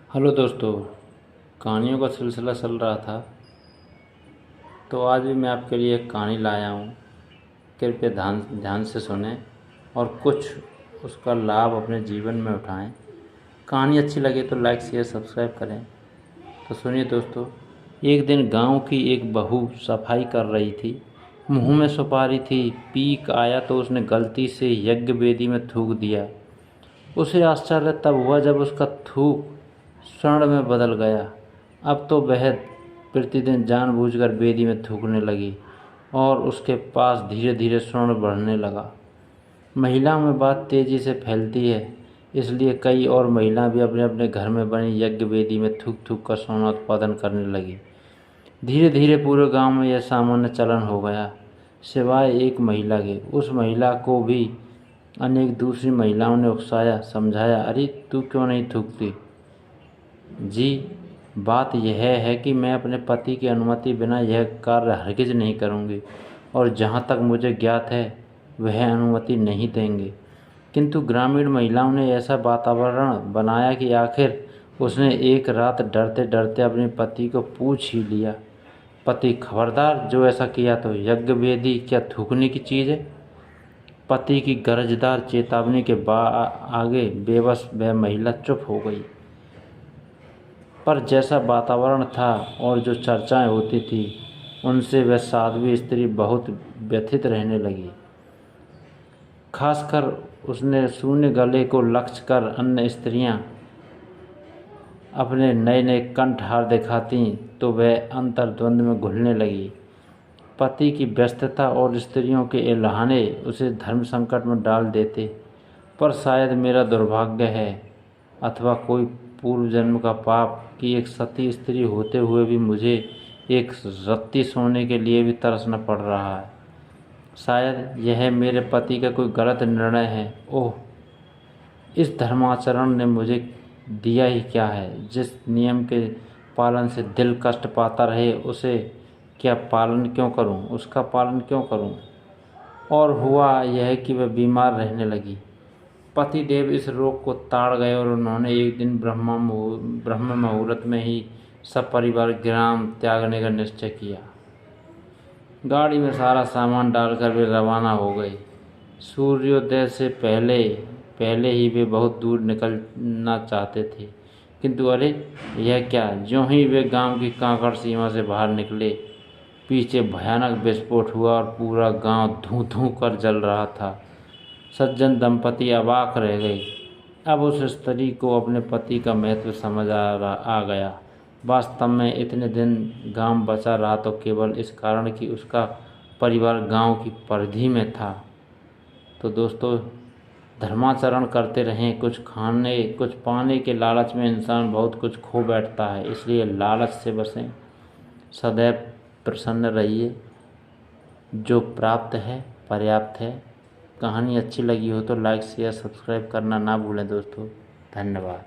Hello दोस्तों। कहानियों का सिलसिला चल रहा था तो आज भी मैं आपके लिए एक कहानी लाया हूँ। कृपया ध्यान ध्यान से सुनें और कुछ उसका लाभ अपने जीवन में उठाएं। कहानी अच्छी लगे तो लाइक शेयर सब्सक्राइब करें। तो सुनिए दोस्तों। एक दिन गांव की एक बहू सफाई कर रही थी। मुंह में सुपारी थी। पीक आया तो उसने गलती से यज्ञ वेदी में थूक दिया। उसे आश्चर्य तब हुआ जब उसका थूक स्वर्ण में बदल गया। अब तो वह प्रतिदिन जानबूझकर वेदी में थूकने लगी और उसके पास धीरे धीरे स्वर्ण बढ़ने लगा। महिलाओं में बात तेजी से फैलती है, इसलिए कई और महिलाएं भी अपने अपने घर में बनी यज्ञ वेदी में थूक थूक कर स्वर्ण उत्पादन करने लगी। धीरे धीरे पूरे गांव में यह सामान्य चलन हो गया, सिवाय एक महिला के। उस महिला को भी अनेक दूसरी महिलाओं ने उकसाया, समझाया, अरे तू क्यों नहीं थूकती? जी, बात यह है कि मैं अपने पति की अनुमति बिना यह कार्य हरगिज नहीं करूँगी और जहाँ तक मुझे ज्ञात है वह अनुमति नहीं देंगे। किंतु ग्रामीण महिलाओं ने ऐसा वातावरण बनाया कि आखिर उसने एक रात डरते डरते अपने पति को पूछ ही लिया, पति खबरदार, जो ऐसा किया तो यज्ञ वेदी क्या थूकने की चीज़ है? पति की गरजदार चेतावनी के आगे बेबस वह महिला चुप हो गई। पर जैसा वातावरण था और जो चर्चाएं होती थी, उनसे वह साध्वी स्त्री बहुत व्यथित रहने लगी। खासकर उसने शून्य गले को लक्ष्य कर अन्य स्त्रियां अपने नए नए कंठहार दिखाती तो वह अंतर्द्वंद में घुलने लगी। पति की व्यस्तता और स्त्रियों के एलाहने उसे धर्म संकट में डाल देते। पर शायद मेरा दुर्भाग्य है अथवा कोई पूर्व जन्म का पाप कि एक सती स्त्री होते हुए भी मुझे एक रत्ती सोने के लिए भी तरसना पड़ रहा है। शायद यह मेरे पति का कोई गलत निर्णय है। ओह, इस धर्माचरण ने मुझे दिया ही क्या है? जिस नियम के पालन से दिल कष्ट पाता रहे उसे क्या पालन क्यों करूं? उसका पालन क्यों करूं? और हुआ यह कि वह बीमार रहने लगी। पतिदेव इस रोग को ताड़ गए और उन्होंने एक दिन ब्रह्म मुहूर्त में ही सब परिवार ग्राम त्यागने का निश्चय किया। गाड़ी में सारा सामान डालकर वे रवाना हो गए। सूर्योदय से पहले पहले ही वे बहुत दूर निकलना चाहते थे, किंतु अरे यह क्या! ज्यों ही वे गांव की कांकड़ सीमा से बाहर निकले, पीछे भयानक विस्फोट हुआ और पूरा गांव धूं धूं कर जल रहा था। सज्जन दंपति अवाक रह गए। अब उस स्त्री को अपने पति का महत्व समझ आ गया। वास्तव में इतने दिन गांव बचा रहा तो केवल इस कारण कि उसका परिवार गांव की परिधि में था। तो दोस्तों, धर्माचरण करते रहें। कुछ खाने कुछ पाने के लालच में इंसान बहुत कुछ खो बैठता है, इसलिए लालच से बचें। सदैव प्रसन्न रहिए। जो प्राप्त है पर्याप्त है। कहानी अच्छी लगी हो तो लाइक शेयर सब्सक्राइब करना ना भूलें दोस्तों। धन्यवाद।